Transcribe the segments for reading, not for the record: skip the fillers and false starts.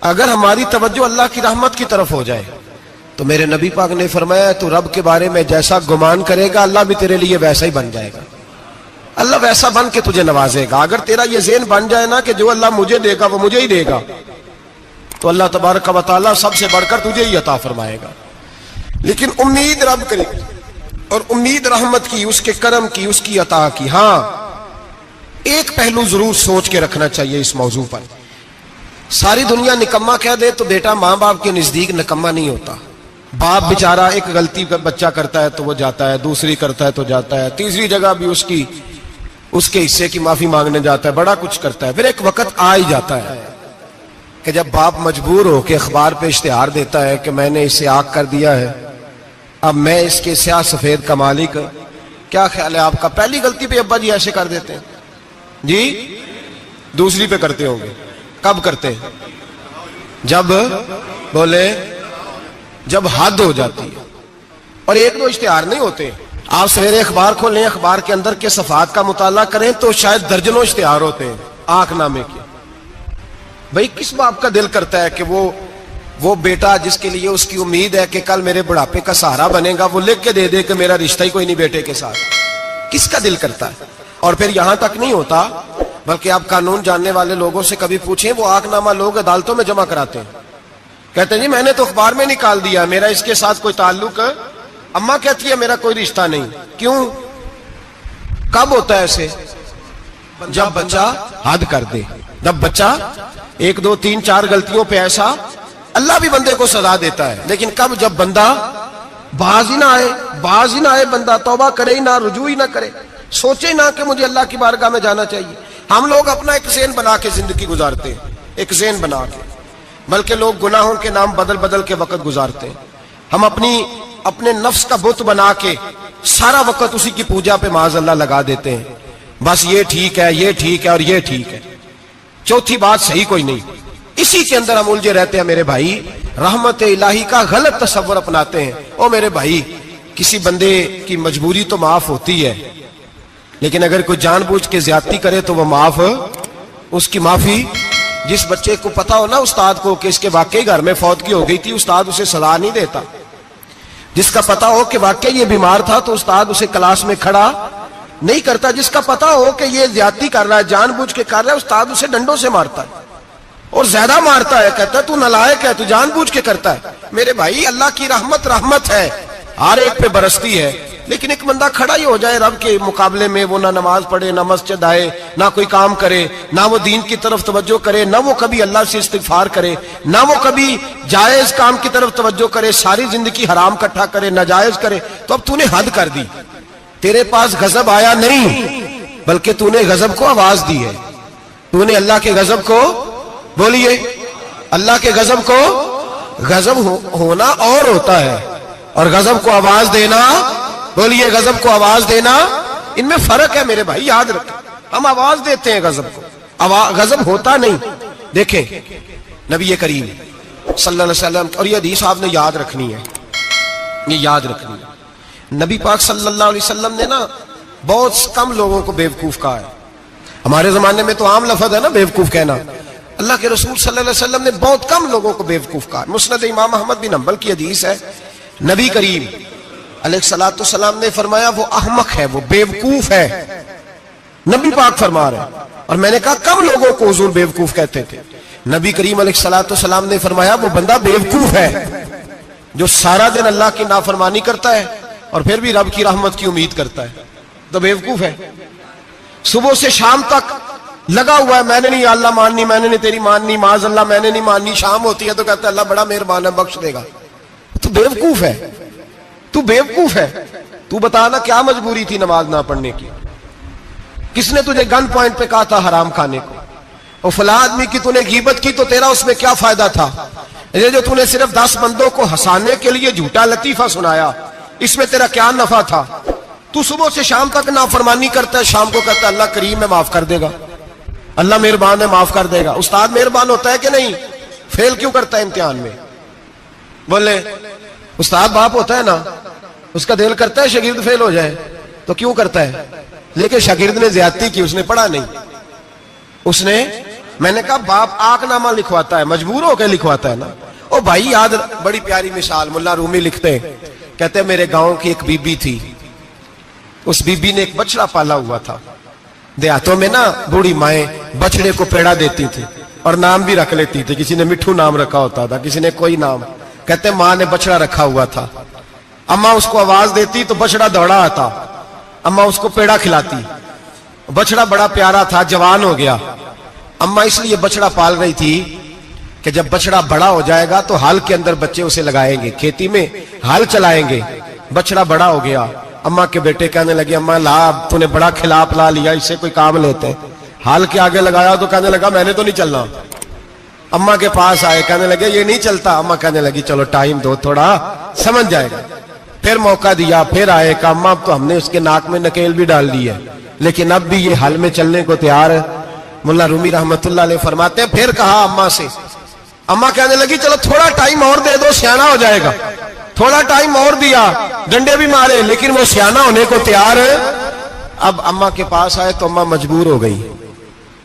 اگر ہماری توجہ اللہ کی رحمت کی طرف ہو جائے تو میرے نبی پاک نے فرمایا تو رب کے بارے میں جیسا گمان کرے گا اللہ بھی تیرے لیے ویسا ہی بن جائے گا. اللہ ویسا بن کے تجھے نوازے گا. اگر تیرا یہ ذہن بن جائے نا کہ جو اللہ مجھے دے گا وہ مجھے ہی دے گا تو اللہ تبارک و تعالیٰ سب سے بڑھ کر تجھے ہی عطا فرمائے گا. لیکن امید رب کرے اور امید رحمت کی، اس کے کرم کی، اس کی عطا کی. ہاں ایک پہلو ضرور سوچ کے رکھنا چاہیے اس موضوع پر. ساری دنیا نکما کہہ دے تو بیٹا ماں باپ کے نزدیک نکما نہیں ہوتا. باپ بیچارہ ایک غلطی بچہ کرتا ہے تو وہ جاتا ہے، دوسری کرتا ہے تو جاتا ہے، تیسری جگہ بھی اس کے حصے کی معافی مانگنے جاتا ہے، بڑا کچھ کرتا ہے. پھر ایک وقت آ ہی جاتا ہے کہ جب باپ مجبور ہو کے اخبار پہ اشتہار دیتا ہے کہ میں نے اسے آگ کر دیا ہے، اب میں اس کے سیاہ سفید کا مالک. کیا خیال ہے آپ کا؟ پہلی غلطی پہ ابا جی ایسے کر دیتے ہیں جی، دوسری پہ کرتے ہوں گے. کب کرتے ہیں؟ جب بولے جب حد ہو جاتی ہے. اور ایک دو اشتہار نہیں ہوتے. آپ سویرے اخبار کھولیں، اخبار کے اندر کے صفحات کا مطالعہ کریں تو شاید درجنوں اشتہار ہوتے ہیں آنکھ نامے کے. بھئی کس باپ کا دل کرتا ہے کہ وہ بیٹا جس کے لیے اس کی امید ہے کہ کل میرے بڑھاپے کا سہارا بنے گا وہ لکھ کے دے دے کہ میرا رشتہ ہی کوئی نہیں بیٹے کے ساتھ؟ کس کا دل کرتا ہے؟ اور پھر یہاں تک نہیں ہوتا بلکہ آپ قانون جاننے والے لوگوں سے کبھی پوچھیں، وہ آنکھ نامہ لوگ عدالتوں میں جمع کراتے ہیں. کہتے ہیں جی میں نے تو اخبار میں نکال دیا، میرا اس کے ساتھ کوئی تعلق، اماں کہتی ہے میرا کوئی رشتہ نہیں. کیوں؟ کب ہوتا ہے ایسے؟ جب بچہ حد کر دے. جب بچہ ایک دو تین چار غلطیوں پہ ایسا، اللہ بھی بندے کو سزا دیتا ہے. لیکن کب؟ جب بندہ باز ہی نہ آئے بندہ توبہ کرے ہی نہ، رجوع ہی نہ کرے، سوچے نہ کہ مجھے اللہ کی بارگاہ میں جانا چاہیے. ہم لوگ اپنا ایک ذہن بنا کے زندگی گزارتے ہیں، ایک ذہن بنا کے، بلکہ لوگ گناہوں کے نام بدل کے وقت گزارتے ہیں. ہم اپنے نفس کا بت بنا کے سارا وقت اسی کی پوجا پہ معاذ اللہ لگا دیتے ہیں. بس یہ ٹھیک ہے، یہ ٹھیک ہے اور یہ ٹھیک ہے، چوتھی بات صحیح کوئی نہیں. اسی کے اندر ہم الجھے رہتے ہیں میرے بھائی. رحمت الہی کا غلط تصور اپناتے ہیں. او میرے بھائی، کسی بندے کی مجبوری تو معاف ہوتی ہے، لیکن اگر کوئی جان بوجھ کے زیادتی کرے تو وہ معاف، اس کی معافی. جس بچے کو پتا ہو نا استاد کو کہ اس کے واقعی گھر میں فوتگی ہو گئی تھی، استاد اسے سزا نہیں دیتا. جس کا پتا ہو کہ واقعی یہ بیمار تھا تو استاد اسے کلاس میں کھڑا نہیں کرتا. جس کا پتا ہو کہ یہ زیادتی کر رہا ہے، جان بوجھ کے کر رہا ہے، استاد اسے ڈنڈوں سے مارتا ہے اور زیادہ مارتا ہے. کہتا ہے تو نالائق ہے، تو جان بوجھ کے کرتا ہے. میرے بھائی اللہ کی رحمت ہے، ہر ایک پہ برستی ہے. لیکن ایک بندہ کھڑا ہی ہو جائے رب کے مقابلے میں، وہ نہ نماز پڑھے، نہ مسجد آئے، نہ کوئی کام کرے، نہ وہ دین کی طرف توجہ کرے، نہ وہ کبھی اللہ سے استغفار کرے، نہ وہ کبھی جائز کام کی طرف توجہ کرے، ساری زندگی حرام کٹھا کرے، ناجائز کرے، تو اب تو نے حد کر دی. تیرے پاس غضب آیا نہیں بلکہ تو نے غضب کو آواز دی ہے. تو نے اللہ کے غضب کو، بولیے اللہ کے غضب کو، غضب ہونا اور ہوتا ہے اور غضب کو آواز دینا، بولیے غضب کو آواز دینا، ان میں فرق ہے میرے بھائی، یاد رکھیں. ہم آواز دیتے ہیں غضب کو، غضب ہوتا نہیں. دیکھیں نبی کریم صلی اللہ علیہ وسلم، اور یہ حدیث آپ نے یاد رکھنی ہے، یہ یاد رکھنی ہے. نبی پاک صلی اللہ علیہ وسلم نے نا بہت کم لوگوں کو بیوقوف کہا ہے. ہمارے زمانے میں تو عام لفظ ہے نا بیوقوف کہنا. اللہ کے رسول صلی اللہ علیہ وسلم نے بہت کم لوگوں کو بیوقوف کہا. مسند امام احمد بن حنبل کی حدیث ہے، نبی کریم علیہ الصلوۃ والسلام نے فرمایا وہ احمق ہے، وہ بیوقوف ہے. نبی پاک فرما رہے ہیں. اور میں نے کہا کم لوگوں کو حضور بیوقوف کہتے تھے. نبی کریم علیہ الصلوۃ والسلام نے فرمایا وہ بندہ بیوقوف ہے جو سارا دن اللہ کی نافرمانی کرتا ہے اور پھر بھی رب کی رحمت کی امید کرتا ہے، تو بیوقوف ہے. صبح سے شام تک لگا ہوا ہے، میں نے نہیں اللہ ماننی، میں نے نہیں تیری ماننی، معاذ اللہ میں نے نہیں ماننی. شام ہوتی ہے تو کہتا ہے اللہ بڑا مہربان ہے بخش دے گا. تو بیوقوف ہے، تو بیوقوف ہے. تو بتانا کیا مجبوری تھی نماز نہ پڑھنے کی؟ کس نے تجھے گن پوائنٹ پہ کہا تھا حرام کھانے کو؟ اور فلاں آدمی کی تو نے غیبت کی تو تیرا اس میں کیا فائدہ تھا؟ یہ جو تو نے صرف 10 بندوں کو ہنسانے کے لیے جھوٹا لطیفہ سنایا، اس میں تیرا کیا نفع تھا؟ تو صبح سے شام تک نافرمانی کرتا ہے، شام کو کہتا ہے اللہ کریم ہے معاف کر دے گا، اللہ مہربان ہے معاف کر دے گا. استاد مہربان ہوتا ہے کہ نہیں؟ فیل کیوں کرتا ہے امتحان میں؟ بولے استاد باپ ہوتا ہے نا، اس کا دل کرتا ہے شاگرد فیل ہو جائے، تو کیوں کرتا ہے؟ لیکن شاگرد نے زیادتی کی، اس نے پڑھا نہیں، اس نے میں نے کہا باپ آنکھ نامہ لکھواتا ہے، مجبور ہو کے لکھواتا ہے نا۔ او بھائی یاد، بڑی پیاری مثال ملا رومی لکھتے ہیں، کہتے ہیں میرے گاؤں کی ایک بی بی تھی، اس بی بی نے ایک بچڑا پالا ہوا تھا۔ دیہاتوں میں نا بوڑھی مائیں بچڑے کو پیڑا دیتی تھی اور نام بھی رکھ لیتی تھی، کسی نے مٹھو نام رکھا ہوتا تھا، کسی نے کوئی نام۔ کہتے ہیں ماں نے بچڑا رکھا ہوا تھا، اماں اس کو آواز دیتی تو بچڑا دوڑا آتا، اماں اس کو پیڑا کھلاتی، بچڑا بڑا پیارا تھا، جوان ہو گیا۔ اماں اس لیے بچڑا پال رہی تھی کہ جب بچڑا بڑا ہو جائے گا تو ہل کے اندر بچے اسے لگائیں گے، کھیتی میں ہل چلائیں گے۔ بچڑا بڑا ہو گیا، اماں کے بیٹے کہنے لگے اماں لا، تو نے بڑا کھلا پلا لیا، اس سے کوئی کام لیتے ہیں۔ ہل کے آگے لگایا تو کہنے لگا میں نے تو نہیں چلنا۔ اماں کے پاس آئے، کہنے لگے یہ نہیں چلتا۔ اماں کہنے لگی چلو ٹائم دو تھوڑا، سمجھ جائے گا۔ پھر موقع دیا، پھر آئے، کہا اماں اب تو ہم نے اس کے ناک میں نکیل بھی ڈال دی ہے، لیکن اب بھی یہ ہل میں چلنے کو تیار ہے۔ ملا رومی رحمت اللہ علیہ فرماتے ہیں پھر کہا اماں سے، اماں کہنے لگی چلو تھوڑا ٹائم اور دے دو، سیانا ہو جائے گا۔ تھوڑا ٹائم اور دیا، ڈنڈے بھی مارے، لیکن وہ سیانا ہونے کو تیار ہے۔ اب اماں کے پاس آئے تو اماں مجبور ہو گئی،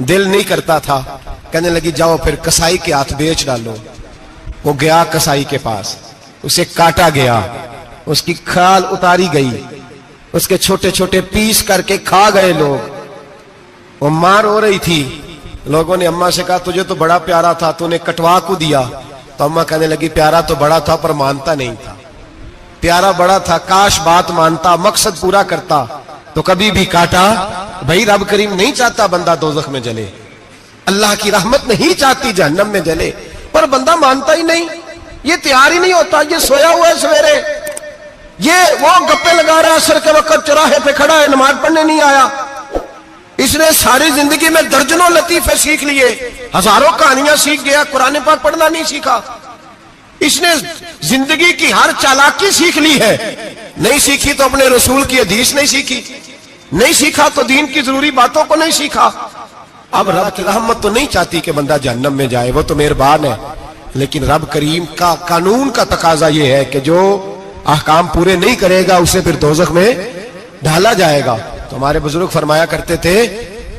دل نہیں کرتا تھا، کہنے لگی جاؤ پھر کسائی کے ہاتھ بیچ ڈالو۔ وہ گیا کسائی کے پاس، اسے کاٹا گیا، اس کی کھال اتاری گئی، اس کے چھوٹے چھوٹے پیس کر کے کھا گئے لوگ۔ وہ ماں رو رہی تھی، لوگوں نے اماں سے کہا تجھے تو بڑا پیارا تھا، تو نے کٹوا کو دیا۔ تو اماں کہنے لگی پیارا تو بڑا تھا پر مانتا نہیں تھا، پیارا بڑا تھا، کاش بات مانتا، مقصد پورا کرتا تو کبھی بھی کاٹا۔ بھائی رب کریم نہیں چاہتا بندہ دوزخ میں جلے، اللہ کی رحمت نہیں چاہتی جہنم میں جلے، پر بندہ مانتا ہی نہیں، یہ تیار ہی نہیں ہوتا۔ یہ سویا ہوا ہے سویرے، یہ وہ گپے لگا رہا ہے، عصر کے وقت چوراہے پہ کھڑا ہے، نماز پڑھنے نہیں آیا۔ اس نے ساری زندگی میں درجنوں لطیفے سیکھ لیے، ہزاروں کہانیاں سیکھ گیا، قرآن پاک پڑھنا نہیں سیکھا۔ اس نے زندگی کی ہر چالاکی سیکھ لی ہے، نہیں سیکھی تو اپنے رسول کی حدیث نہیں سیکھی، نہیں سیکھا تو دین کی ضروری باتوں کو نہیں سیکھا۔ اب رب کی رحمت تو نہیں چاہتی کہ بندہ جہنم میں جائے، وہ تو مہربان ہے، لیکن رب کریم کا قانون کا تقاضا یہ ہے کہ جو احکام پورے نہیں کرے گا اسے پھر دوزخ میں ڈالا جائے گا۔ تو ہمارے بزرگ فرمایا کرتے تھے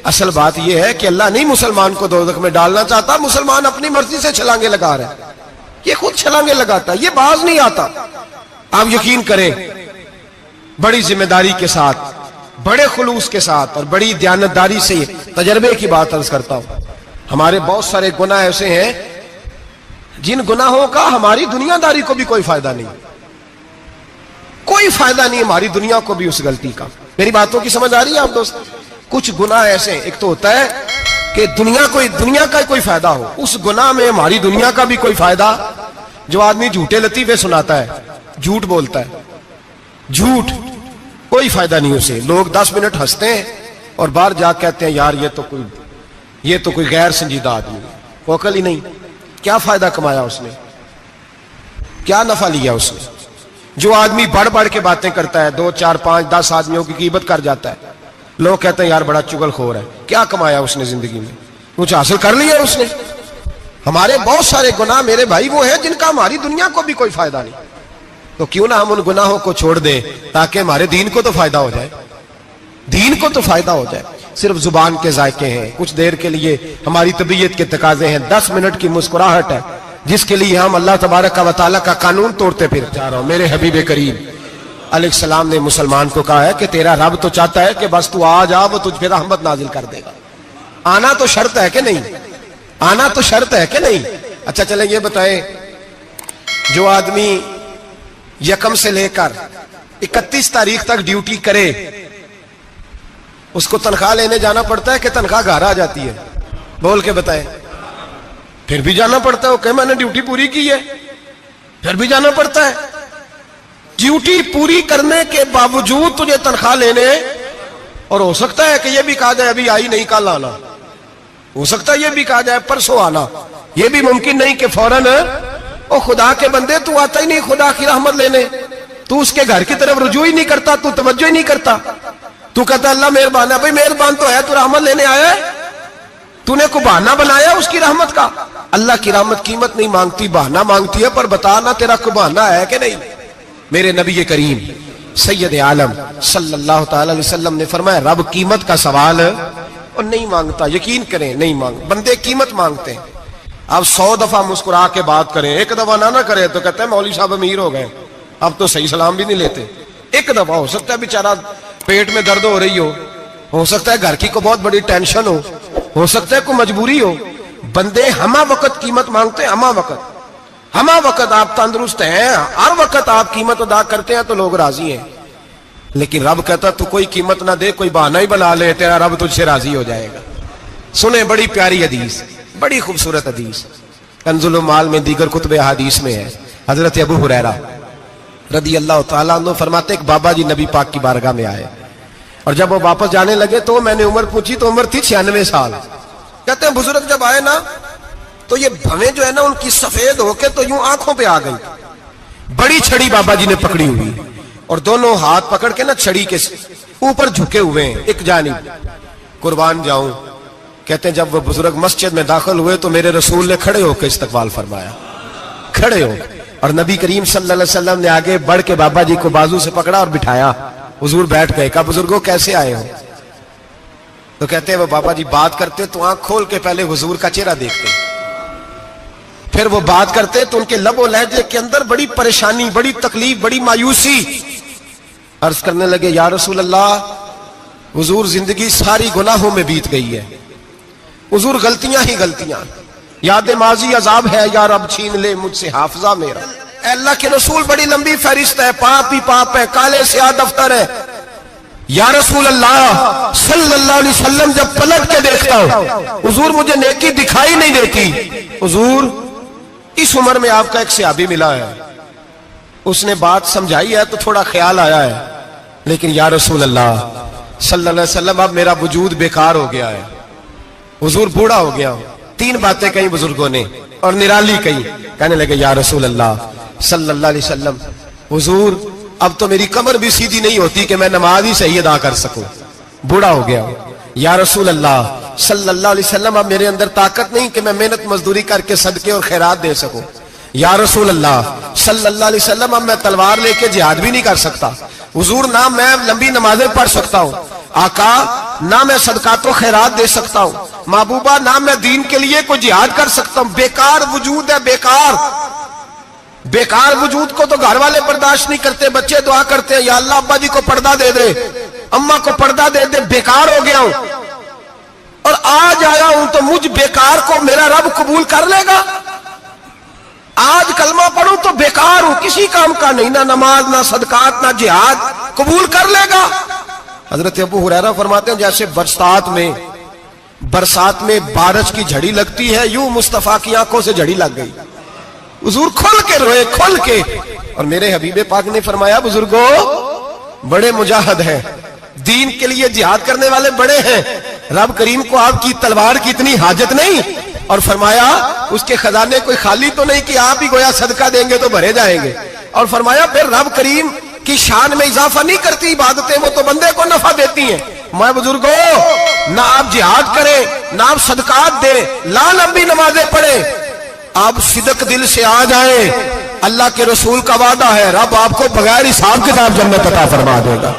اصل بات یہ ہے کہ اللہ نہیں مسلمان کو دوزخ میں ڈالنا چاہتا، مسلمان اپنی مرضی سے چھلانگے لگا رہا ہے، یہ خود چھلانگے لگاتا ہے، یہ باز نہیں آتا۔ آپ یقین کریں بڑی ذمہ داری کے ساتھ، بڑے خلوص کے ساتھ اور بڑی دیانتداری سے تجربے کی بات عرض کرتا ہوں، ہمارے بہت سارے گناہ ایسے ہیں جن گناہوں کا ہماری دنیا داری کو بھی کوئی فائدہ نہیں، کوئی فائدہ نہیں ہماری دنیا کو بھی اس غلطی کا۔ میری باتوں کی سمجھ آ رہی ہے آپ دوست؟ کچھ گناہ ایسے ہیں، ایک تو ہوتا ہے کہ دنیا کا کوئی فائدہ ہو، اس گناہ میں ہماری دنیا کا بھی کوئی فائدہ۔ جو آدمی جھوٹے لطیفے سناتا ہے، جھوٹ بولتا ہے، جھوٹ کوئی فائدہ نہیں اسے، لوگ 10 منٹ ہنستے ہیں اور باہر جا کہتے ہیں یار یہ تو کوئی غیر سنجیدہ آدمی ہے، وہ عقل ہی نہیں۔ کیا فائدہ کمایا اس نے، کیا نفع لیا اس نے؟ جو آدمی بڑھ بڑھ کے باتیں کرتا ہے، 2 4 5 10 آدمیوں کی غیبت کر جاتا ہے، لوگ کہتے ہیں یار بڑا چغل خور ہے، کیا کمایا اس نے زندگی میں؟ کچھ حاصل کر لیا اس نے؟ ہمارے بہت سارے گناہ میرے بھائی وہ ہیں جن کا ہماری دنیا کو بھی کوئی فائدہ نہیں، تو کیوں نہ ہم ان گناہوں کو چھوڑ دیں تاکہ ہمارے دین کو تو فائدہ ہو جائے، دین کو تو فائدہ ہو جائے۔ صرف زبان کے ذائقے ہیں، کچھ دیر کے لیے ہماری طبیعت کے تقاضے ہیں، 10 منٹ کی مسکراہٹ ہے جس کے لیے ہم اللہ تبارک و تعالیٰ کا قانون توڑتے پھر جا رہا ہوں۔ میرے حبیب کریم علیہ السلام نے مسلمان کو کہا ہے کہ تیرا رب تو چاہتا ہے کہ بس تو آ جا، وہ تجھ پہ رحمت نازل کر دے گا۔ آنا تو شرط ہے کہ نہیں؟ آنا تو شرط ہے کہ نہیں؟ اچھا چلیں یہ بتائیں، جو آدمی 1 سے لے کر 31 تاریخ تک ڈیوٹی کرے اس کو تنخواہ لینے جانا پڑتا ہے کہ تنخواہ گھر آ جاتی ہے؟ بول کے بتائیں۔ پھر بھی جانا پڑتا ہے، وہ کہ میں نے ڈیوٹی پوری کی ہے، پھر بھی جانا پڑتا ہے۔ ڈیوٹی پوری کرنے کے باوجود تجھے تنخواہ لینے، اور ہو سکتا ہے کہ یہ بھی کہا جائے ابھی آئی نہیں کل آنا، ہو سکتا ہے یہ بھی کہا جائے پرسوں آنا، یہ بھی ممکن نہیں کہ فوراً او خدا کے بندے تو آتا ہی نہیں خدا کی رحمت لینے، تو اس کے گھر کی طرف رجوع ہی نہیں کرتا، تو توجہ ہی نہیں کرتا، تو کہتا اللہ مہربان ہے۔ بھائی مہربان تو ہے، تو رحمت لینے آیا ہے، تو نے کو بہانہ بنایا اس کی رحمت کا؟ اللہ کی رحمت قیمت نہیں مانگتی، بہانہ مانگتی ہے، پر بتانا تیرا کو بہانہ ہے کہ نہیں؟ میرے نبی کریم سید عالم صلی اللہ تعالی علیہ وسلم نے فرمایا رب قیمت کا سوال اور نہیں مانگتا، یقین کریں نہیں بندے قیمت مانگتے ہیں. آپ 100 دفعہ مسکرا کے بات کریں، ایک دفعہ نہ کرے تو کہتے ہیں مولوی صاحب امیر ہو گئے، اب تو صحیح سلام بھی نہیں لیتے. ایک دفعہ ہو سکتا ہے بیچارہ پیٹ میں درد ہو رہی ہو سکتا ہے گھر کی کو بہت بڑی ٹینشن ہو سکتا ہے کوئی مجبوری ہو. بندے ہمہ وقت قیمت مانگتے ہیں، ہمہ وقت آپ تندرست ہیں، ہر وقت آپ قیمت ادا کرتے ہیں تو لوگ راضی ہیں. لیکن رب کہتا تو کوئی قیمت نہ دے، کوئی بہانہ ہی بنا لے، تیرا رب تجھ سے راضی ہو جائے گا. سنیں بڑی پیاری حدیث، بڑی خوبصورت حدیث، کنز المال میں دیگر کتب احادیث میں ہے. حضرت ابو ہریرہ رضی اللہ تعالیٰ عنہ فرماتے ایک بابا جی نبی پاک کی بارگاہ میں آئے، اور جب وہ واپس جانے لگے تو میں نے عمر پوچھی تو عمر تھی 96 سال. کہتے ہیں بزرگ جب آئے نا تو یہ بھویں جو ہے نا ان کی سفید ہو کے تو یوں آنکھوں پہ آ گئی. بڑی چھڑی بابا جی نے پکڑی ہوئی اور دونوں ہاتھ پکڑ کے نا چھڑی کے اوپر جھکے ہوئے ہیں ایک جانب. قربان جاؤں، کہتے ہیں جب وہ بزرگ مسجد میں داخل ہوئے تو میرے رسول نے کھڑے ہو کے استقبال فرمایا، کھڑے ہو، اور نبی کریم صلی اللہ علیہ وسلم نے آگے بڑھ کے بابا جی کو بازو سے پکڑا اور بٹھایا. حضور بیٹھ گئے. کہا بزرگوں کیسے آئے ہو؟ تو کہتے ہیں وہ بابا جی بات کرتے تو آنکھ کھول کے پہلے حضور کا چہرہ دیکھتے، پھر وہ بات کرتے تو ان کے لب و لہجے کے اندر بڑی پریشانی، بڑی تکلیف، بڑی مایوسی. عرض کرنے لگے یا رسول اللہ، حضور زندگی ساری گناہوں میں بیت گئی ہے، حضور غلطیاں ہی غلطیاں، یاد ماضی عذاب ہے، یا رب چھین لے مجھ سے حافظہ میرا. اے اللہ کے رسول بڑی لمبی فہرست ہے، پاپ ہی پاپ ہے، کالے سیاہ دفتر ہے. یا رسول اللہ صلی اللہ علیہ وسلم جب پلٹ کے دیکھتا ہوں حضور مجھے نیکی دکھائی نہیں دیتی. حضور اس عمر میں آپ کا ایک صحابی ملا ہے، اس نے بات سمجھائی ہے تو تھوڑا خیال آیا ہے، لیکن یا رسول اللہ صلی اللہ علیہ وسلم اب میرا وجود بیکار ہو گیا ہے، حضور بوڑھا ہو گیا ہوں. 3 باتیں کہیں بزرگوں نے اور نرالی کہیں. کہنے لگے یا رسول اللہ صلی اللہ علیہ وسلم، حضور اب تو میری کمر بھی سیدھی نہیں ہوتی کہ میں نماز ہی صحیح ادا کر سکوں، بوڑھا ہو گیا ہوں. یا رسول اللہ صلی اللہ علیہ وسلم اب میرے اندر طاقت نہیں کہ میں محنت مزدوری کر کے صدقے اور خیرات دے سکوں. یا رسول اللہ صلی اللہ علیہ وسلم اب میں تلوار لے کے جہاد بھی نہیں کر سکتا. حضور نہ میں لمبی نمازیں پڑھ سکتا ہوں، آقا نہ میں صدقات و خیرات دے سکتا ہوں، محبوبہ نہ میں دین کے لیے کوئی جہاد کر سکتا ہوں. بیکار وجود ہے، بیکار وجود کو تو گھر والے برداشت نہیں کرتے، بچے دعا کرتے ہیں یا اللہ ابا جی کو پردہ دے دے، اماں کو پردہ دے دے. بیکار ہو گیا ہوں اور آج آیا ہوں تو مجھ بیکار کو میرا رب قبول کر لے گا؟ آج کلمہ پڑھوں تو بیکار ہوں، کسی کام کا نہیں، نہ نماز نہ صدقات نہ جہاد، قبول کر لے گا؟ حضرت ابو ہریرہ فرماتے ہیں جیسے برسات میں بارش کی جھڑی لگتی ہے، یوں مصطفیٰ کی آنکھوں سے جھڑی لگ گئی. حضور کھل کے روئے، کھل کے. اور میرے حبیب پاک نے فرمایا بزرگوں بڑے مجاہد ہیں، دین کے لیے جہاد کرنے والے بڑے ہیں، رب کریم کو آپ کی تلوار کی اتنی حاجت نہیں. اور فرمایا اس کے خزانے کوئی خالی تو نہیں کہ آپ ہی گویا صدقہ دیں گے تو بھرے جائیں گے. اور فرمایا پھر رب کریم کی شان میں اضافہ نہیں کرتی عبادتیں، وہ تو بندے کو نفع دیتی ہیں. میں بزرگوں نہ آپ جہاد کریں نہ آپ صدقات دیں، لا لمبی نمازیں پڑھیں، آپ صدق دل سے آ جائیں، اللہ کے رسول کا وعدہ ہے رب آپ کو بغیر حساب کتاب جنت عطا فرما دے گا.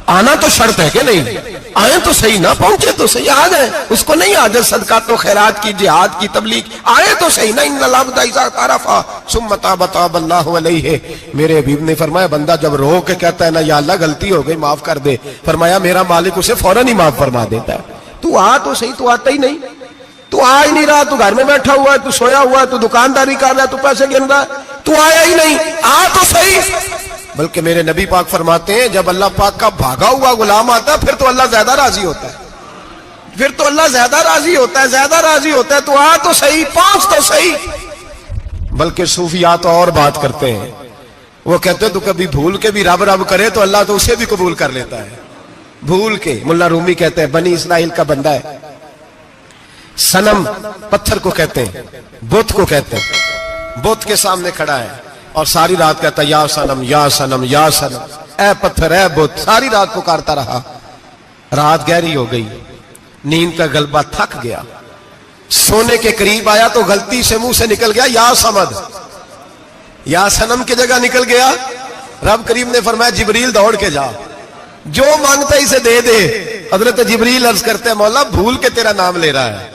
آنا تو شرط ہے کہ نہیں؟ آئیں تو صحیح، نہ پہنچے تو صحیح، آ جائیں. اس کو نہیں عادت صدقات و خیرات کی، جہاد کی، تبلیغ، آئے تو صحیح نا. ان العبد اذا تعرف ثم تاب تاب اللہ علیہ. میرے حبیب نے فرمایا بندہ جب رو کے کہتا ہے نا یا اللہ غلطی ہو گئی معاف کر دے، فرمایا میرا مالک اسے فوراً ہی معاف فرما دیتا ہے. تو آ تو صحیح، تو آتا ہی نہیں، تو آ ہی نہیں رہا، تو گھر میں بیٹھا ہوا ہے، تو سویا ہوا ہے، تو دکانداری کر رہا ہے، تو پیسے گن رہا ہے، تو آیا ہی نہیں. آ تو صحیح. بلکہ میرے نبی پاک فرماتے ہیں جب اللہ پاک کا بھاگا ہوا غلام آتا ہے پھر تو اللہ زیادہ راضی ہوتا ہے، پھر تو اللہ زیادہ راضی ہوتا ہے، زیادہ راضی ہوتا ہے. تو آ تو صحیح، پہنچ تو صحیح. بلکہ صوفیات اور بات کرتے ہیں، وہ کہتے ہیں تو کبھی بھول کے بھی رب رب کرے تو اللہ تو اسے بھی قبول کر لیتا ہے. بھول کے. ملا رومی کہتے ہیں بنی اسرائیل کا بندہ ہے، صنم پتھر کو کہتے ہیں، بت کو کہتے ہیں، بت کے سامنے کھڑا ہے اور ساری رات کہتا ہے یا صنم یا صنم یا صنم، اے پتھر اے بت. ساری رات پکارتا رہا، رات گہری ہو گئی، نیند کا غلبہ، تھک گیا، سونے کے قریب آیا تو غلطی سے منہ سے نکل گیا یا صمد، یا صنم کی جگہ نکل گیا. رب کریم نے فرمایا جبریل دوڑ کے جا، جو مانگتا اسے دے دے. حضرت جبریل عرض کرتے ہیں مولا بھول کے تیرا نام لے رہا ہے،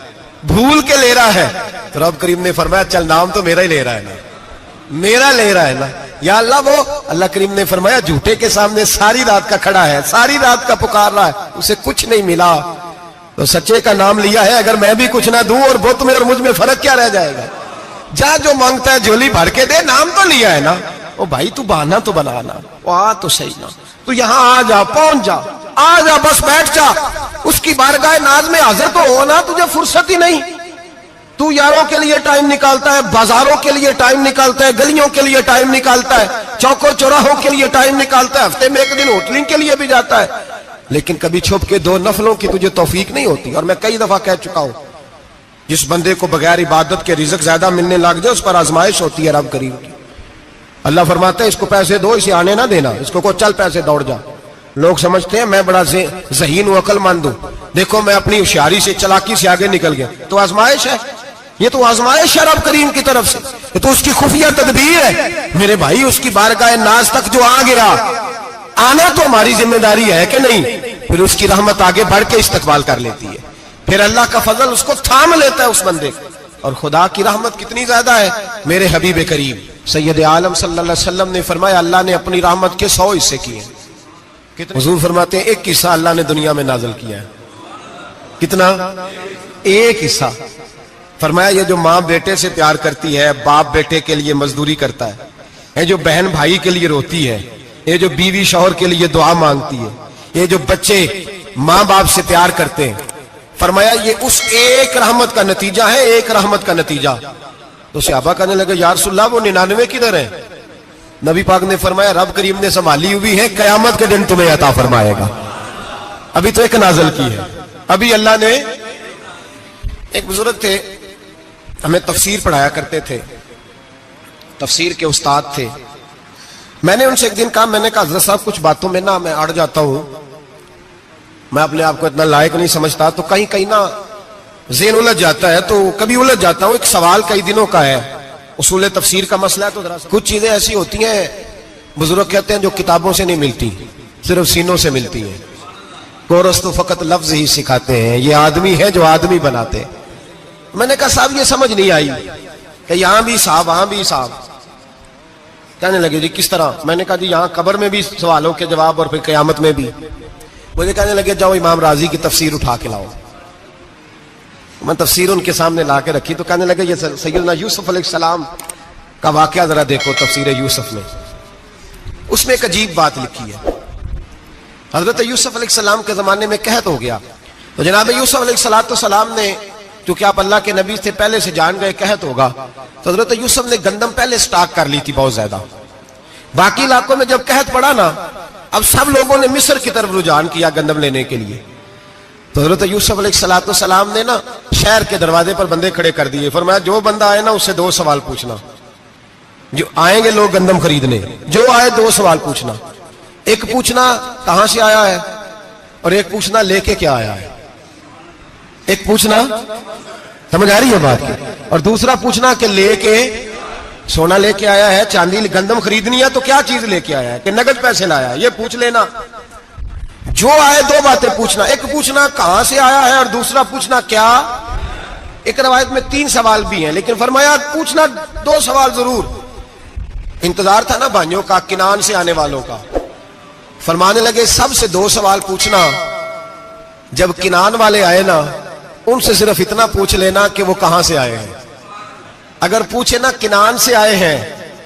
بھول کے لے رہا ہے. تو رب کریم نے فرمایا چل نام تو میرا ہی لے رہا ہے نا، میرا لے رہا ہے نا. یا اللہ وہ اللہ کریم نے فرمایا جھوٹے کے سامنے ساری رات کا کھڑا ہے، ساری رات کا پکار رہا ہے، اسے کچھ نہیں ملا، تو سچے کا نام لیا ہے. اگر میں بھی کچھ نہ دوں اور بت میں اور مجھ میں فرق کیا رہ جائے گا؟ جا جو مانگتا ہے جھولی بھر کے دے، نام تو لیا ہے نا. او بھائی تو بہانا تو بنانا، آ تو صحیح نا، تو یہاں آ جا، پہنچ جا، آ جا، بس بیٹھ جا، اس کی بارگاہ ناز میں حاضر تو ہونا. تجھے فرصت ہی نہیں، تو یاروں کے لیے ٹائم نکالتا ہے، بازاروں کے لیے ٹائم نکالتا ہے، گلیوں کے لیے ٹائم نکالتا ہے، چوکوں چوراہوں کے لیے ٹائم نکالتا ہے، ہفتے میں ایک دن ہوٹلنگ کے لیے بھی جاتا ہے، لیکن کبھی چھپ کے 2 نفلوں کی تجھے توفیق نہیں ہوتی. اور میں کئی دفعہ کہہ چکا ہوں جس بندے کو بغیر عبادت کے رزق زیادہ ملنے لگ جائے اس پر آزمائش ہوتی ہے رب کریم کی. اللہ فرماتا ہے اس کو پیسے دو، اسے آنے نہ دینا، اس کو چل پیسے دوڑ جا. لوگ سمجھتے ہیں میں بڑا ذہین و عقل مند ہوں، دیکھو میں اپنی ہوشیاری سے چلاکی سے آگے نکل گیا. تو آزمائش ہے، یہ تو آزمائش ہے رب کریم کی طرف سے، یہ تو اس کی خفیہ تدبیر ہے. میرے بھائی اس کی بارگاہ ناز تک جو آ گیا، آنا تو ہماری ذمہ داری ہے کہ نہیں؟ پھر اس کی رحمت آگے بڑھ کے استقبال کر لیتی ہے، پھر اللہ کا فضل اس کو تھام لیتا ہے اس بندے کو. اور خدا کی رحمت کتنی زیادہ ہے. میرے حبیب کریم سید عالم صلی اللہ علیہ وسلم نے فرمایا اللہ نے اپنی رحمت کے 100 حصے کیے. حضور فرماتے ہیں ایک حصہ اللہ نے دنیا میں نازل کیا ہے. کتنا؟ ایک حصہ. فرمایا یہ جو ماں بیٹے سے پیار کرتی ہے، باپ بیٹے کے لیے مزدوری کرتا ہے، یہ جو بہن بھائی کے لیے روتی ہے، یہ جو بیوی شوہر کے لیے دعا مانگتی ہے، یہ جو بچے ماں باپ سے پیار کرتے ہیں، فرمایا یہ اس ایک رحمت کا نتیجہ ہے، ایک رحمت کا نتیجہ. تو صحابہ کہنے لگے یا رسول اللہ وہ 99 کدھر ہیں؟ نبی پاک نے فرمایا رب کریم نے سنبھالی ہوئی ہے، قیامت کے دن تمہیں عطا فرمائے گا. ابھی تو ایک نازل کی ہے، ابھی اللہ نے. ایک بزرگ تھے ہمیں تفسیر پڑھایا کرتے تھے، تفسیر کے استاد تھے. میں نے ان سے ایک دن کہا، میں نے کہا حضرت صاحب کچھ باتوں میں نا میں اڑ جاتا ہوں، میں اپنے آپ کو اتنا لائق نہیں سمجھتا، تو کہیں کہیں نا ذہن الجھ جاتا ہے، تو کبھی الجھ جاتا ہوں. ایک سوال کئی دنوں کا ہے، اصول تفسیر کا مسئلہ ہے. تو کچھ چیزیں ایسی ہوتی ہیں بزرگ کہتے ہیں جو کتابوں سے نہیں ملتی، صرف سینوں سے ملتی ہیں. کورس تو فقط لفظ ہی سکھاتے ہیں، یہ آدمی ہے جو آدمی بناتے ہیں. میں نے کہا صاحب یہ سمجھ نہیں آئی کہ یہاں بھی صاحب وہاں بھی صاحب. کہنے لگے جی کس طرح؟ میں نے کہا جی یہاں قبر میں بھی سوالوں کے جواب اور پھر قیامت میں بھی. مجھے کہنے لگے جاؤ امام راضی کی تفسیر اٹھا کے لاؤ. میں تفسیر ان کے سامنے لا کے رکھی تو کہنے لگے یہ سیدنا یوسف علیہ السلام کا واقعہ ذرا دیکھو تفسیر یوسف میں. اس میں ایک عجیب بات لکھی ہے. حضرت یوسف علیہ السلام کے زمانے میں قحط ہو گیا، تو جناب یوسف علیہ السلام نے، کیونکہ آپ اللہ کے نبی سے پہلے سے جان گئے قحط ہوگا، تو حضرت یوسف نے گندم پہلے سٹاک کر لی تھی بہت زیادہ. باقی علاقوں میں جب قحط پڑا نا، اب سب لوگوں نے مصر کی طرف رجحان کیا گندم لینے کے لیے. تو حضرت یوسف علیہ السلام نے نا شہر کے دروازے پر بندے کھڑے کر دیے. فرمایا جو بندہ آئے نا اس سے 2 سوال پوچھنا. جو آئیں گے لوگ گندم خریدنے، جو آئے 2 سوال پوچھنا. ایک پوچھنا کہاں سے آیا ہے، اور ایک پوچھنا لے کے کیا آیا ہے. ایک پوچھنا، سمجھ آ رہی ہے بات کی، اور دوسرا پوچھنا کہ لے کے سونا لے کے آیا ہے، چاندی گندم خریدنی ہے تو کیا چیز لے کے آیا ہے، کہ نقد پیسے لایا ہے، یہ پوچھ لینا. جو آئے 2 باتیں پوچھنا. ایک پوچھنا کہاں سے آیا ہے اور دوسرا پوچھنا کیا. ایک روایت میں 3 سوال بھی ہیں، لیکن فرمایا پوچھنا 2 سوال ضرور. انتظار تھا نا بھائیوں کا کنان سے آنے والوں کا. فرمانے لگے سب سے 2 سوال پوچھنا. جب کنان والے آئے نا ان سے صرف اتنا پوچھ لینا کہ وہ کہاں سے آئے ہیں. اگر پوچھے نا کنان سے آئے ہیں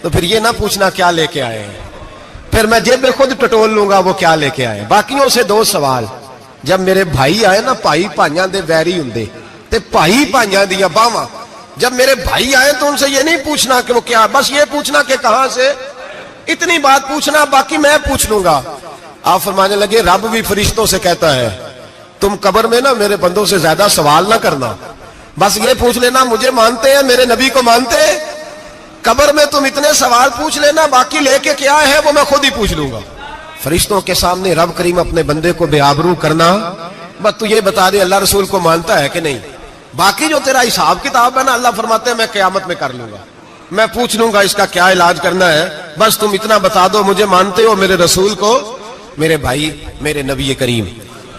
تو پھر یہ نہ پوچھنا کیا لے کے آئے ہیں، پھر میں جیب میں خود ٹٹول لوں گا وہ کیا لے کے آئے. باقیوں سے 2 سوال. جب میرے بھائی آئے نا، بھائی بھائیاں دے ویری ہوندے تے بھائی بھائیاں دیا باواں. جب میرے بھائی آئے تو ان سے یہ نہیں پوچھنا کہ وہ کیا، بس یہ پوچھنا کہ کہاں سے. اتنی بات پوچھنا، باقی میں پوچھ لوں گا. آپ فرمانے لگے رب بھی فرشتوں سے کہتا ہے تم قبر میں نا میرے بندوں سے زیادہ سوال نہ کرنا، بس یہ پوچھ لینا مجھے مانتے ہیں، میرے نبی کو مانتے ہیں. قبر میں تم اتنے سوال پوچھ لینا، باقی لے کے کیا ہے وہ میں خود ہی پوچھ لوں گا. فرشتوں کے سامنے رب کریم اپنے بندے کو بے آبرو کرنا، بس تو یہ بتا دے اللہ رسول کو مانتا ہے کہ نہیں. باقی جو تیرا حساب کتاب ہے نا، اللہ فرماتے ہیں میں قیامت میں کر لوں گا، میں پوچھ لوں گا اس کا کیا علاج کرنا ہے. بس تم اتنا بتا دو مجھے مانتے ہو، میرے رسول کو، میرے بھائی، میرے نبی کریم.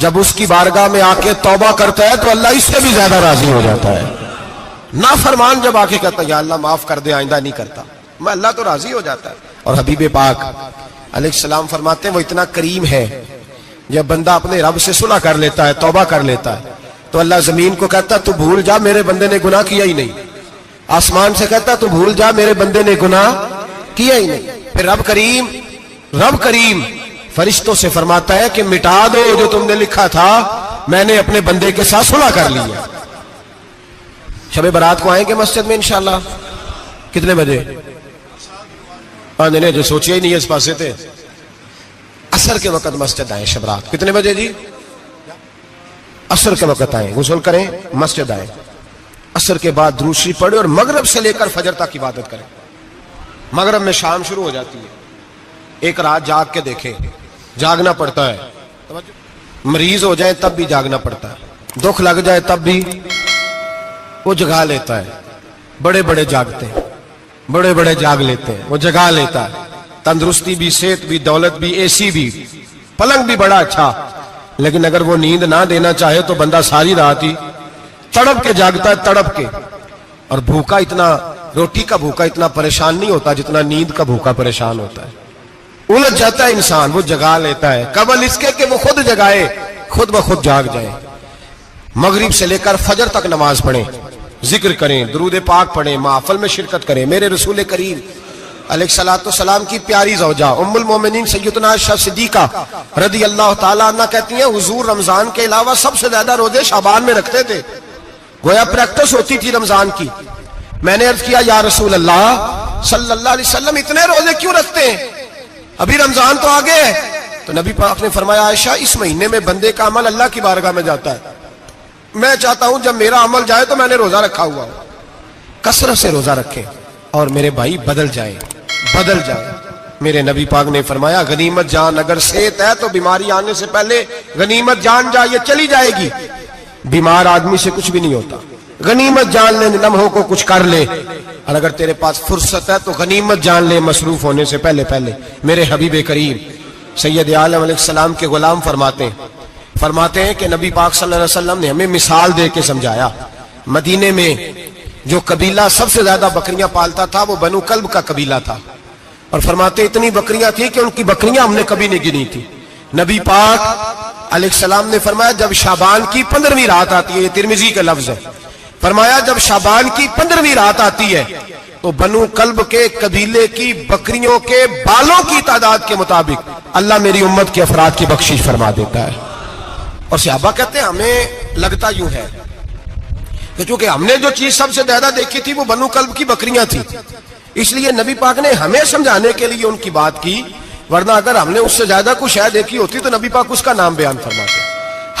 جب اس کی بارگاہ میں آ کے توبہ کرتا ہے تو اللہ اس سے بھی زیادہ راضی ہو جاتا ہے. نافرمان جب آ کے کہتا ہے یا اللہ معاف کر دے آئندہ نہیں کرتا, میں اللہ تو راضی ہو جاتا ہے. اور حبیب پاک علیہ السلام فرماتے ہیں وہ اتنا کریم ہے, جب بندہ اپنے رب سے صلح کر لیتا ہے, توبہ کر لیتا ہے, تو اللہ زمین کو کہتا ہے تو بھول جا میرے بندے نے گناہ کیا ہی نہیں. آسمان سے کہتا ہے تو بھول جا میرے بندے نے گناہ کیا ہی نہیں. پھر رب کریم فرشتوں سے فرماتا ہے کہ مٹا دو جو تم نے لکھا تھا, میں نے اپنے بندے کے ساتھ صلح کر لی ہے. شب برات کو آئیں گے مسجد میں انشاءاللہ. کتنے بجے؟ نہیں جو سوچیا ہی نہیں ہے اس پاس سے تھے. عصر کے وقت مسجد آئیں شب رات. کتنے بجے جی؟ عصر کے وقت آئیں, غسل کریں, مسجد آئیں, عصر کے بعد درود شریف پڑھیں اور مغرب سے لے کر فجر تک عبادت کریں. مغرب میں شام شروع ہو جاتی ہے. ایک رات جاگ کے دیکھیں, جاگنا پڑتا ہے. مریض ہو جائیں تب بھی جاگنا پڑتا ہے, دکھ لگ جائے تب بھی وہ جگا لیتا ہے. بڑے بڑے جاگتے ہیں, بڑے بڑے جاگ لیتے ہیں, وہ جگا لیتا ہے. تندرستی بھی, صحت بھی, دولت بھی, اے سی بھی, پلنگ بھی بڑا اچھا, لیکن اگر وہ نیند نہ دینا چاہے تو بندہ ساری رات ہی تڑپ کے جاگتا ہے, تڑپ کے. اور بھوکا اتنا, روٹی کا بھوکا اتنا پریشان نہیں ہوتا جتنا نیند کا بھوکا پریشان ہوتا ہے. الجھ جاتا ہے انسان, وہ جگا لیتا ہے قبل اس کے کہ وہ خود جگائے, خود بخود جاگ جائے. مغرب سے لے کر فجر تک نماز پڑھیں, ذکر کریں, درود پاک پڑھیں, محفل میں شرکت کریں. میرے رسول کریم علیہ الصلوۃ والسلام کی پیاری زوجہ ام المومنین سیدنا عائشہ صدیقہ رضی اللہ تعالیٰ عنہ کہتی ہیں حضور رمضان کے علاوہ سب سے زیادہ روزے شعبان میں رکھتے تھے, گویا پریکٹس ہوتی تھی رمضان کی. میں نے عرض کیا یا رسول اللہ صلی اللہ علیہ وسلم اتنے روزے کیوں رکھتے ہیں, ابھی رمضان تو آگے ہے. تو نبی پاک نے فرمایا عائشہ اس مہینے میں بندے کا عمل اللہ کی بارگاہ میں جاتا ہے, میں چاہتا ہوں جب میرا عمل جائے تو میں نے روزہ رکھا ہوا ہوں. کثرت سے روزہ رکھیں اور میرے بھائی بدل جائیں. میرے نبی پاک نے فرمایا غنیمت جان, اگر صحت ہے تو بیماری آنے سے پہلے غنیمت جان جائے, چلی جائے گی. بیمار آدمی سے کچھ بھی نہیں ہوتا, غنیمت جان لے, لمحوں کو کچھ کر لے. اور اگر تیرے پاس فرصت ہے تو غنیمت جان لے مصروف ہونے سے پہلے. میرے حبیب کریم سید عالم علیہ السلام کے غلام فرماتے ہیں کہ نبی پاک صلی اللہ علیہ وسلم نے ہمیں مثال دے کے سمجھایا. مدینے میں جو قبیلہ سب سے زیادہ بکریاں پالتا تھا وہ بنو کلب کا قبیلہ تھا, اور فرماتے اتنی بکریاں تھیں کہ ان کی بکریاں ہم نے کبھی نہیں گنی تھی. نبی پاک علیہ السلام نے فرمایا جب شعبان کی 15ویں رات آتی ہے, یہ ترمذی کا لفظ ہے, فرمایا جب شعبان کی 15ویں رات آتی ہے تو بنو کلب کے قبیلے کی بکریوں کے بالوں کی تعداد کے مطابق اللہ میری امت کے افراد کی بخشش فرما دیتا ہے. اور صحابہ کہتے ہیں ہمیں لگتا یوں ہے کہ چونکہ ہم نے جو چیز سب سے زیادہ دیکھی تھی وہ بنو کلب کی بکریاں تھی, اس لیے نبی پاک نے ہمیں سمجھانے کے لیے ان کی بات کی, ورنہ اگر ہم نے اس سے زیادہ کچھ شاید دیکھی ہوتی تو نبی پاک اس کا نام بیان فرماتے.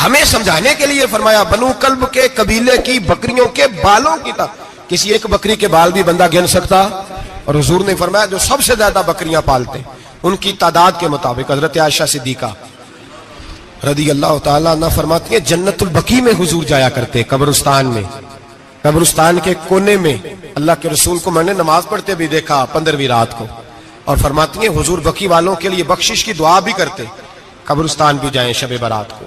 ہمیں سمجھانے کے لیے فرمایا بنو کلب کے قبیلے کی بکریوں کے بالوں کی کسی ایک بکری کے بال بھی بندہ گن سکتا, اور حضور نے فرمایا جو سب سے زیادہ بکریاں پالتے ان کی تعداد کے مطابق. حضرت عائشہ صدیقہ رضی اللہ تعالیٰ عنہ فرماتی ہیں جنت البقیع میں حضور جایا کرتے, قبرستان میں, قبرستان کے کونے میں. اللہ کے رسول کو میں نے نماز پڑھتے بھی دیکھا 15ویں رات کو, اور فرماتی ہیں حضور بقیع والوں کے لیے بخشش کی دعا بھی کرتے. قبرستان بھی جائیں شب برات کو,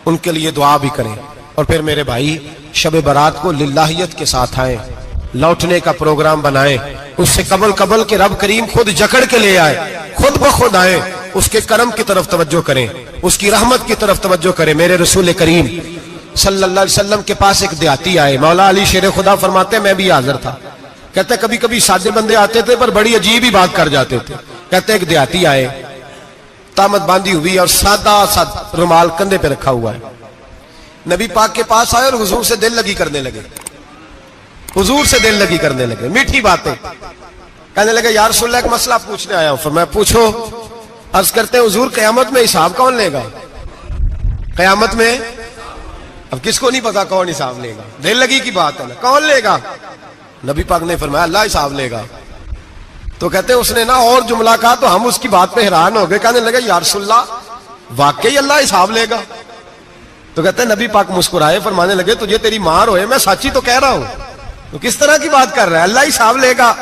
ان کے لیے دعا بھی کریں. اور پھر میرے بھائی شب برات کو للہیت کے ساتھ آئیں, لوٹنے کا پروگرام بنائیں, اس سے قبل کے رب کریم خود جکڑ کے لے آئے, خود بخود آئیں, اس کے کرم کی طرف توجہ کریں, اس کی رحمت کی طرف توجہ کریں. میرے رسول کریم صلی اللہ علیہ وسلم کے پاس ایک دیہاتی آئے, مولا علی شیر خدا فرماتے میں بھی حاضر تھا. کہتے کبھی کبھی سادے بندے آتے تھے پر بڑی عجیب ہی بات کر جاتے تھے. کہتے ایک دیہاتی آئے, تامت باندھی ہوئی اور سادہ رومال کندھے پہ رکھا ہوا ہے. نبی پاک کے پاس آئے اور حضور سے دل لگی کرنے لگے, حضور سے دل لگی کرنے لگے, میٹھی باتیں کہنے لگے یا رسول اللہ ایک مسئلہ پوچھنے آیا ہوں. فرمایا پوچھو. عرض کرتے ہیں حضور قیامت میں حساب کون لے گا؟ قیامت میں اب کس کو نہیں پتا کون حساب لے گا, دل لگی کی بات ہے نا, کون لے گا؟ نبی پاک نے فرمایا اللہ حساب لے گا. تو کہتے ہیں اس نے نا اور جملہ کہا تو ہم اس کی بات پہ حیران ہو گئے. کہنے لگے یا رسول اللہ واقعی اللہ حساب لے گا؟ تو کہتے ہیں نبی پاک مسکرائے, فرمانے لگے تجھے تیری مار ہوئے, میں سچی تو کہہ رہا ہوں, تو کس طرح کی بات کر رہا ہے, اللہ حساب لے گا.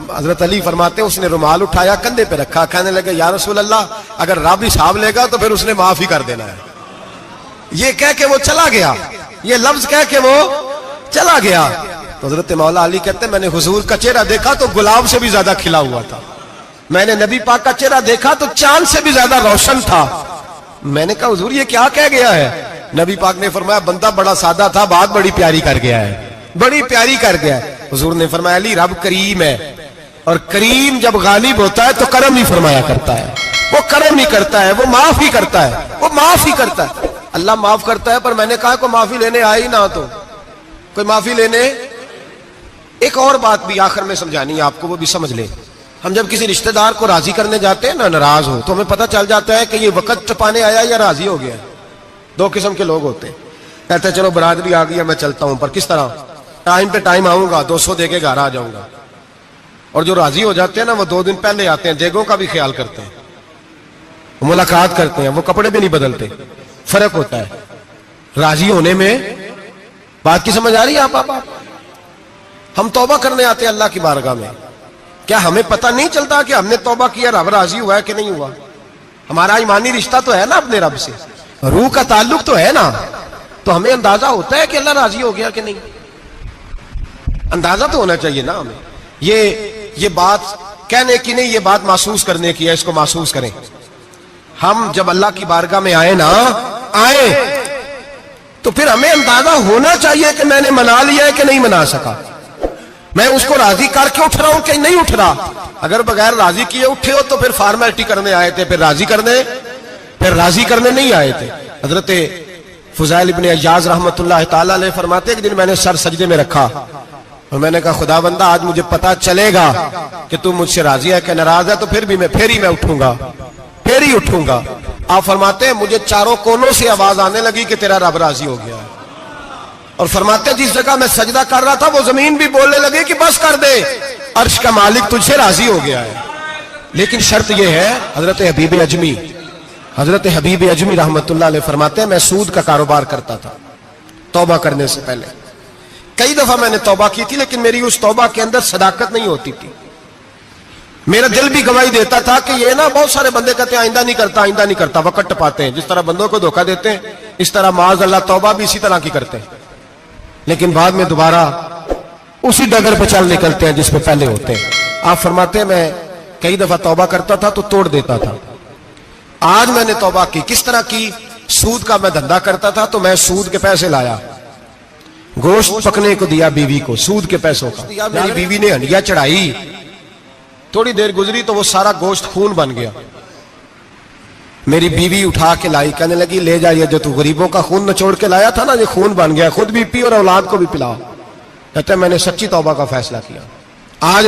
حضرت علی فرماتے ہیں اس نے رومال اٹھایا کندھے پہ رکھا, کہنے لگے یا رسول اللہ اگر رب حساب لے گا تو پھر اس نے معاف ہی کر دینا ہے. یہ کہہ کے وہ چلا گیا، یہ لفظ کہہ کے وہ چلا گیا. تو حضرت مولا علی کہتے ہیں میں نے حضور کا چہرہ دیکھا تو گلاب سے بھی زیادہ کھلا ہوا تھا، میں نے نبی پاک کا چہرہ دیکھا تو چاند سے بھی زیادہ روشن تھا. میں نے کہا حضور یہ کیا کہہ گیا ہے؟ نبی پاک نے فرمایا بندہ بڑا سادہ تھا، بات بڑی پیاری کر گیا ہے، بڑی پیاری کر گیا ہے. حضور نے فرمایا علی رب کریم ہے، اور کریم جب غالب ہوتا ہے تو کرم نہیں فرمایا کرتا ہے، وہ کرم نہیں کرتا ہے، وہ معاف ہی کرتا ہے، وہ معاف ہی کرتا ہے. اللہ معاف کرتا ہے، پر میں نے کہا کوئی معافی لینے آئے ہی نہ تو کوئی معافی لینے. ایک اور بات بھی آخر میں سمجھانی ہے آپ کو، وہ بھی سمجھ لیں. ہم جب کسی رشتہ دار کو راضی کرنے جاتے ہیں نا، ناراض ہو تو ہمیں پتہ چل جاتا ہے کہ یہ وقت ٹپانے آیا یا راضی ہو گیا. دو قسم کے لوگ ہوتے ہیں، کہتے ہیں چلو برادری آ گئی میں چلتا ہوں، پر کس طرح؟ ٹائم پہ ٹائم آؤں گا، 200 دے کے گھر آ جاؤں گا. اور جو راضی ہو جاتے ہیں نا، وہ 2 دن پہلے آتے ہیں، دیگوں کا بھی خیال کرتے ہیں، ملاقات کرتے ہیں، وہ کپڑے بھی نہیں بدلتے. فرق ہوتا ہے راضی ہونے میں. بات کی سمجھ آ رہی ہے آپ؟ ہم توبہ کرنے آتے ہیں اللہ کی بارگاہ میں، کیا ہمیں پتہ نہیں چلتا کہ ہم نے توبہ کیا، رب راضی ہوا ہے کہ نہیں ہوا؟ ہمارا ایمانی رشتہ تو ہے نا اپنے رب سے، روح کا تعلق تو ہے نا، تو ہمیں اندازہ ہوتا ہے کہ اللہ راضی ہو گیا کہ نہیں. اندازہ تو ہونا چاہیے نا ہمیں. یہ بات کہنے کی نہیں، یہ بات محسوس کرنے کی ہے، اس کو محسوس کریں. ہم جب اللہ کی بارگاہ میں آئے تو پھر ہمیں اندازہ ہونا چاہیے کہ میں نے منا لیا ہے کہ نہیں منا سکا، میں اس کو راضی کر کے اٹھ رہا ہوں کہ نہیں اٹھ رہا. اگر بغیر راضی کیے اٹھے ہو تو پھر فارمیلٹی کرنے آئے تھے، پھر راضی کرنے نہیں آئے تھے. حضرت فضیل ابن عیاض رحمۃ اللہ تعالی علیہ فرماتے ہیں کہ دن میں نے سر سجدے میں رکھا اور میں نے کہا خدا بندہ آج مجھے پتا چلے گا کہ تم مجھ سے راضی ہے کہ ناراض ہے، تو پھر ہی میں اٹھوں گا. آپ فرماتے ہیں مجھے چاروں کونوں سے آواز آنے لگی کہ تیرا رب راضی ہو گیا ہے. اور فرماتے ہیں جس جگہ میں سجدہ کر رہا تھا وہ زمین بھی بولنے لگی کہ بس کر دے، عرش کا مالک تجھ سے راضی ہو گیا ہے. لیکن شرط یہ ہے، حضرت حبیب اجمی رحمت اللہ علیہ فرماتے ہیں میں سود کا کاروبار کرتا تھا توبہ کرنے سے پہلے. کئی دفعہ میں نے توبہ کی تھی، لیکن میری اس توبہ کے اندر صداقت نہیں ہوتی تھی. میرا دل بھی گواہی دیتا تھا کہ یہ نا بہت سارے بندے کہتے ہیں آئندہ نہیں کرتا، وقت ٹپاتے ہیں. جس طرح بندوں کو دھوکہ دیتے ہیں اس طرح معاذ اللہ توبہ بھی اسی طرح کی کرتے ہیں، لیکن بعد میں دوبارہ اسی ڈگر پہ چل نکلتے ہیں جس پہ پہلے ہوتے ہیں. آپ فرماتے ہیں میں کئی دفعہ توبہ کرتا تھا تو توڑ دیتا تھا. آج میں نے توبہ کی. کس طرح کی؟ سود کا میں دھندا کرتا تھا تو میں سود کے پیسے لایا، گوشت پکنے کو دیا بیوی کو، سود کے پیسوں کا. میری بیوی نے ہنڈیا چڑھائی، تھوڑی دیر گزری تو وہ سارا گوشت خون بن گیا. میری بیوی اٹھا کے لائی، کہنے لگی لے جائیے جو تو غریبوں کا خون نچوڑ کے لایا تھا نا، یہ خون بن گیا، خود بھی پی اور اولاد کو بھی پلاؤ. کہتے ہیں میں نے سچی توبہ کا فیصلہ کیا. آج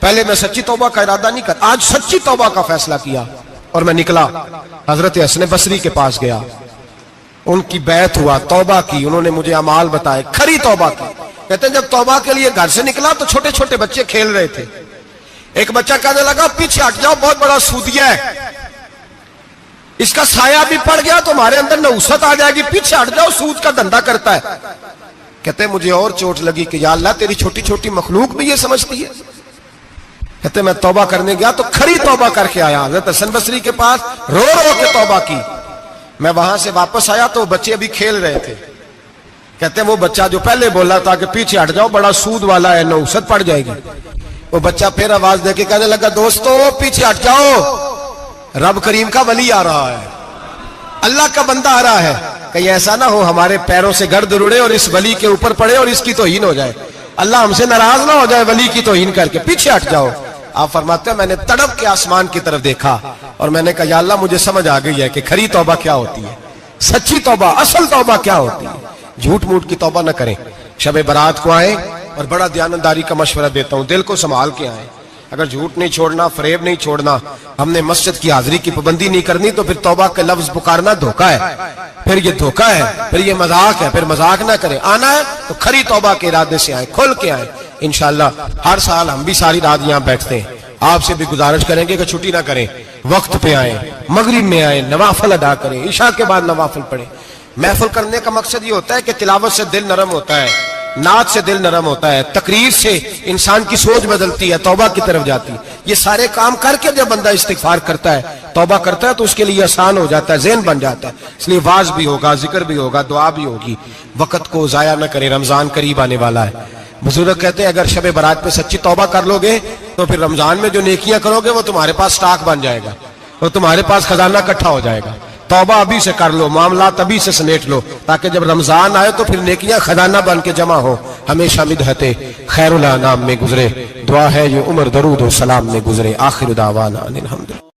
پہلے میں سچی توبہ کا ارادہ نہیں کرتا، آج سچی توبہ کا فیصلہ کیا اور میں نکلا. حضرت حسن بصری کے پاس گیا، ان کی بیعت ہوا، توبہ کی، انہوں نے مجھے اعمال بتائے، کھری توبہ کی. کہتے ہیں جب توبہ کے لیے گھر سے نکلا تو چھوٹے چھوٹے بچے کھیل رہے تھے. ایک بچہ کہنے لگا پیچھے ہٹ جاؤ، بہت بڑا سودیا ہے، اس کا سایہ بھی پڑ گیا تو ہمارے اندر نحوست آ جائے گی، پیچھے ہٹ جاؤ، سود کا دھندا کرتا ہے. کہتے ہیں مجھے اور چوٹ لگی کہ یا اللہ تیری چھوٹی چھوٹی مخلوق بھی یہ سمجھتی ہے. کہتے ہیں میں توبہ کرنے گیا تو کھری توبہ کر کے آیا، حضرت حسن بصری کے پاس رو کے توبہ کی. میں وہاں سے واپس آیا تو بچے ابھی کھیل رہے تھے. کہتے ہیں وہ بچہ جو پہلے بولا تھا کہ پیچھے ہٹ جاؤ بڑا سود والا ہے، نحوست پڑ جائے گی، وہ بچہ پھر آواز دے کے کہنے لگا دوستو پیچھے ہٹ جاؤ، رب کریم کا ولی آ رہا ہے، اللہ کا بندہ آ رہا ہے. کہیں ایسا نہ ہو ہمارے پیروں سے گرد اڑے اور اس ولی کے اوپر پڑے اور اس کی توہین ہو جائے، اللہ ہم سے ناراض نہ ہو جائے ولی کی توہین کر کے، پیچھے ہٹ جاؤ. آپ فرماتے ہیں میں نے تڑپ کے آسمان کی طرف دیکھا اور میں نے کہا یا اللہ مجھے سمجھ آ گئی ہے کہ کھری توبہ کیا ہوتی ہے، سچی توبہ، اصل توبہ کیا ہوتی ہے. جھوٹ موٹ کی توبہ نہ کریں. شب برات کو آئیں اور بڑا دیانتداری کا مشورہ دیتا ہوں، دل کو سنبھال کے آئیں. اگر جھوٹ نہیں چھوڑنا، فریب نہیں چھوڑنا، ہم نے مسجد کی حاضری کی پابندی نہیں کرنی تو پھر توبہ کے لفظ پکارنا دھوکہ ہے، پھر یہ دھوکہ ہے، پھر یہ مذاق ہے، پھر مذاق نہ کریں. آنا ہے تو کھری توبہ کے ارادے سے آئیں، کھل کے آئیں. انشاءاللہ ہر سال ہم بھی ساری رات یہاں بیٹھتے ہیں، آپ سے بھی گزارش کریں گے کہ چھٹی نہ کریں، وقت پہ آئیں، مغرب میں آئیں، نوافل ادا کریں، عشاء کے بعد نوافل پڑھیں. محفل کرنے کا مقصد یہ ہوتا ہے کہ تلاوت سے دل نرم ہوتا ہے، نعت سے دل نرم ہوتا ہے، تقریر سے انسان کی سوچ بدلتی ہے، توبہ کی طرف جاتی ہے. یہ سارے کام کر کے جب بندہ استغفار کرتا ہے، توبہ کرتا ہے، تو اس کے لیے آسان ہو جاتا ہے، ذہن بن جاتا ہے. اس لیے واز بھی ہوگا، ذکر بھی ہوگا، دعا بھی ہوگی. وقت کو ضائع نہ کریں، رمضان قریب آنے والا ہے. بزرگ کہتے ہیں اگر شب برات پہ سچی توبہ کر لو گے تو پھر رمضان میں جو نیکیاں کرو گے وہ تمہارے پاس سٹاک بن جائے گا اور تمہارے پاس خزانہ اکٹھا ہو جائے گا. توبہ ابھی سے کر لو، معاملات ابھی سے سمیٹ لو، تاکہ جب رمضان آئے تو پھر نیکیاں خزانہ بن کے جمع ہو. ہمیشہ مدحت خیر الانام میں گزرے. دعا ہے یہ عمر درود و سلام میں گزرے. آخر دعوانا ان الحمد.